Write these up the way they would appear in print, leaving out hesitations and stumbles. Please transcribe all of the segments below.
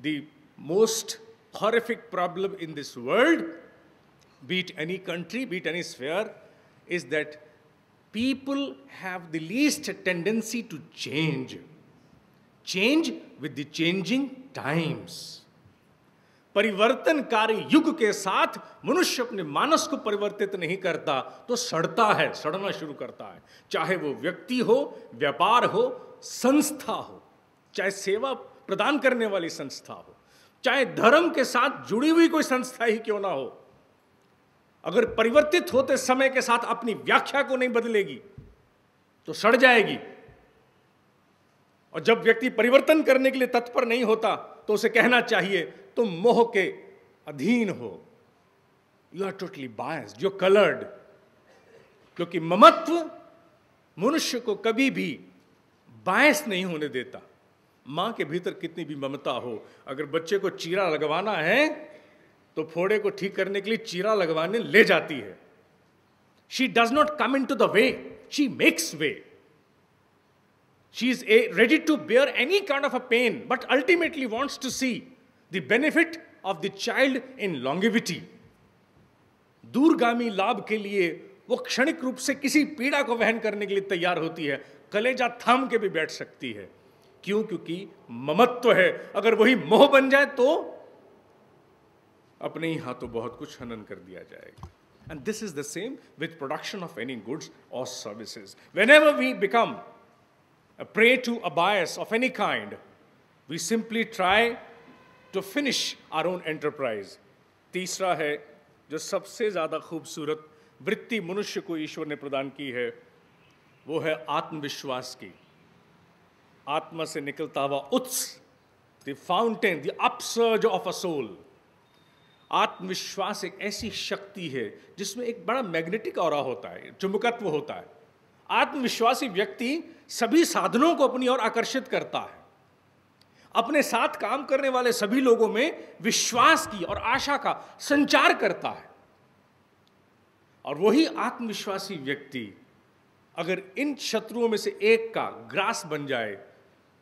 the most horrific problem in this world, be it any country, be it any sphere, is that people have the least tendency to change with the changing times. परिवर्तनकारी युग के साथ मनुष्य अपने मानस को परिवर्तित नहीं करता तो सड़ता है, सड़ना शुरू करता है। चाहे वो व्यक्ति हो, व्यापार हो, संस्था हो, चाहे सेवा प्रदान करने वाली संस्था हो, चाहे धर्म के साथ जुड़ी हुई कोई संस्था ही क्यों ना हो, अगर परिवर्तित होते समय के साथ अपनी व्याख्या को नहीं बदलेगी तो सड़ जाएगी। और जब व्यक्ति परिवर्तन करने के लिए तत्पर नहीं होता तो उसे कहना चाहिए तुम मोह के अधीन हो, you are totally biased, you are coloured. क्योंकि ममत्व मनुष्य को कभी भी बायस नहीं होने देता। मां के भीतर कितनी भी ममता हो, अगर बच्चे को चीरा लगवाना है तो फोड़े को ठीक करने के लिए चीरा लगवाने ले जाती है। She does not come into the way, she makes way. She is ready to bear any kind of a pain, but ultimately wants to see the benefit of the child in longevity. दूरगामी लाभ के लिए वो क्षणिक रूप से किसी पीड़ा को वहन करने के लिए तैयार होती है, कलेजा थाम के भी बैठ सकती है। क्यों? क्योंकि ममत्व है। अगर वही मोह बन जाए तो अपने ही हाथों बहुत कुछ हनन कर दिया जाएगा। And this is the same with production of any goods or services. Whenever we become a prey to a bias of any kind, we simply try to finish our own enterprise. तीसरा है जो सबसे ज्यादा खूबसूरत वृत्ति मनुष्य को ईश्वर ने प्रदान की है, वो है आत्मविश्वास की। आत्मा से निकलता हुआ उत्स, the fountain, the upsurge of a soul. आत्मविश्वास एक ऐसी शक्ति है जिसमें एक बड़ा मैग्नेटिक ऑरा होता है, चुंबकत्व होता है। आत्मविश्वासी व्यक्ति सभी साधनों को अपनी ओर आकर्षित करता है, अपने साथ काम करने वाले सभी लोगों में विश्वास की और आशा का संचार करता है। और वही आत्मविश्वासी व्यक्ति अगर इन शत्रुओं में से एक का ग्रास बन जाए,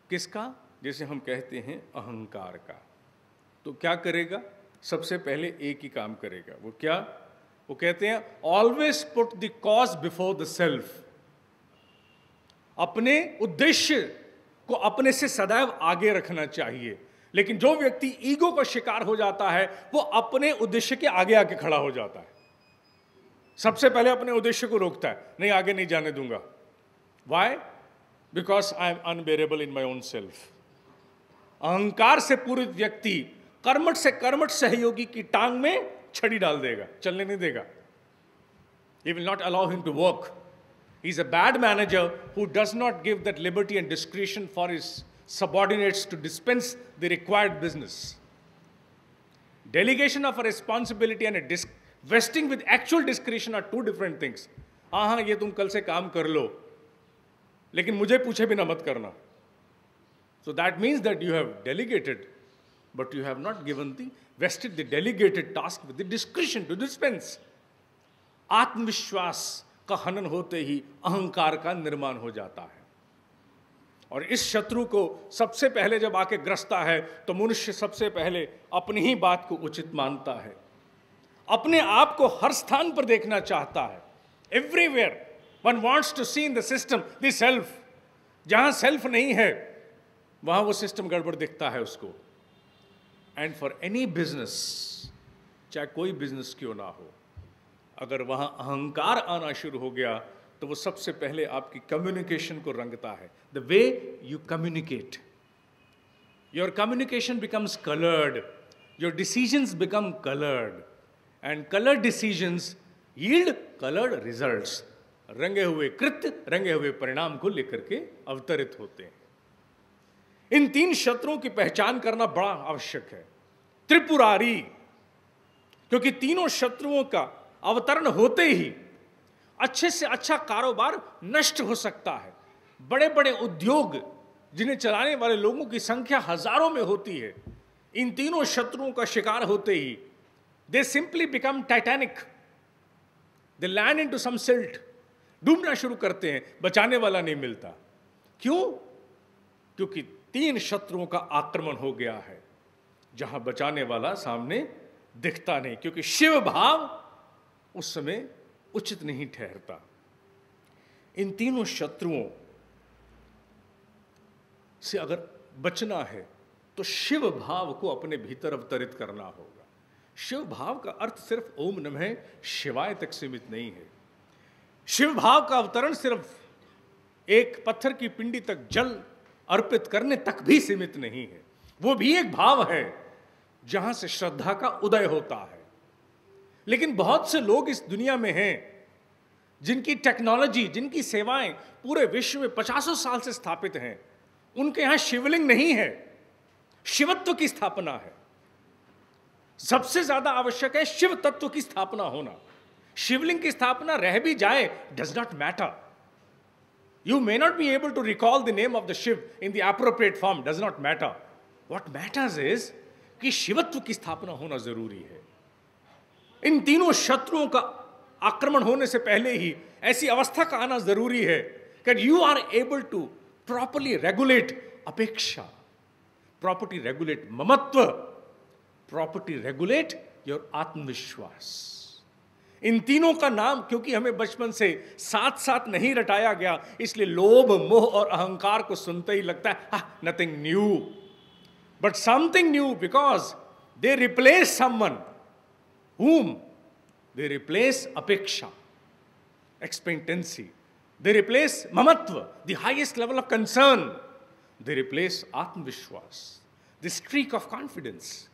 किसका? जैसे हम कहते हैं अहंकार का, तो क्या करेगा? सबसे पहले एक ही काम करेगा। वो क्या? वो कहते हैं always put the cause before the self. अपने उद्देश्य को अपने से सदैव आगे रखना चाहिए। लेकिन जो व्यक्ति ईगो का शिकार हो जाता है वो अपने उद्देश्य के आगे आके खड़ा हो जाता है, सबसे पहले अपने उद्देश्य को रोकता है, नहीं आगे नहीं जाने दूंगा। Why? Because I am unbearable in my own self. अहंकार से पूरित व्यक्ति कर्मठ से कर्मठ सहयोगी की टांग में छड़ी डाल देगा, चलने नहीं देगा। He will not allow him to work. He is a bad manager who does not give that liberty and discretion for his subordinates to dispense the required business. Delegation of a responsibility and a vesting with actual discretion are two different things. हाँ, ये तुम कल से काम कर लो, लेकिन मुझे पूछे बिना मत करना। So that means that you have delegated, but you have not vested the delegated task with the discretion to dispense. आत्मविश्वास का हनन होते ही अहंकार का निर्माण हो जाता है। और इस शत्रु को सबसे पहले जब आके ग्रसता है तो मनुष्य सबसे पहले अपनी ही बात को उचित मानता है, अपने आप को हर स्थान पर देखना चाहता है। Everywhere one wants to see in the system the self. जहां सेल्फ नहीं है वहां वो सिस्टम गड़बड़ दिखता है उसको। एंड फॉर एनी बिजनेस, चाहे कोई बिजनेस क्यों ना हो, अगर वहां अहंकार आना शुरू हो गया तो वो सबसे पहले आपकी कम्युनिकेशन को रंगता है। The way you communicate, your communication becomes coloured, your decisions become coloured, and coloured decisions yield coloured results. रंगे हुए कृत्य रंगे हुए परिणाम को लेकर के अवतरित होते हैं। इन तीन शत्रुओं की पहचान करना बड़ा आवश्यक है। त्रिपुरारी, क्योंकि तीनों शत्रुओं का अवतरण होते ही अच्छे से अच्छा कारोबार नष्ट हो सकता है। बड़े बड़े उद्योग जिन्हें चलाने वाले लोगों की संख्या हजारों में होती है, इन तीनों शत्रुओं का शिकार होते ही they simply become Titanic, they land into some silt, डूबना शुरू करते हैं, बचाने वाला नहीं मिलता। क्यों? क्योंकि तीन शत्रुओं का आक्रमण हो गया है। जहां बचाने वाला सामने दिखता नहीं, क्योंकि शिव भाव उस समय उचित नहीं ठहरता। इन तीनों शत्रुओं से अगर बचना है तो शिव भाव को अपने भीतर अवतरित करना होगा। शिव भाव का अर्थ सिर्फ ओम नमः शिवाय तक सीमित नहीं है। शिव भाव का अवतरण सिर्फ एक पत्थर की पिंडी तक जल अर्पित करने तक भी सीमित नहीं है। वो भी एक भाव है जहां से श्रद्धा का उदय होता है। लेकिन बहुत से लोग इस दुनिया में हैं जिनकी टेक्नोलॉजी, जिनकी सेवाएं पूरे विश्व में 50 साल से स्थापित हैं, उनके यहां शिवलिंग नहीं है, शिवत्व की स्थापना है। सबसे ज्यादा आवश्यक है शिव तत्व की स्थापना होना। शिवलिंग की स्थापना रह भी जाए, does not matter. You may not be able to recall the name of the Shiv in the appropriate form, does not matter. What matters is कि शिवत्व की स्थापना होना जरूरी है। इन तीनों शत्रुओं का आक्रमण होने से पहले ही ऐसी अवस्था का आना जरूरी है कि you are able to properly regulate अपेक्षा, properly regulate ममत्व, properly regulate your आत्मविश्वास। इन तीनों का नाम क्योंकि हमें बचपन से साथ साथ नहीं रटाया गया, इसलिए लोभ, मोह और अहंकार को सुनते ही लगता है nothing new, but something new, because they replace someone whom they replace अपेक्षा, expectancy, they replace ममत्व, the highest level of concern, they replace आत्मविश्वास, the streak of confidence,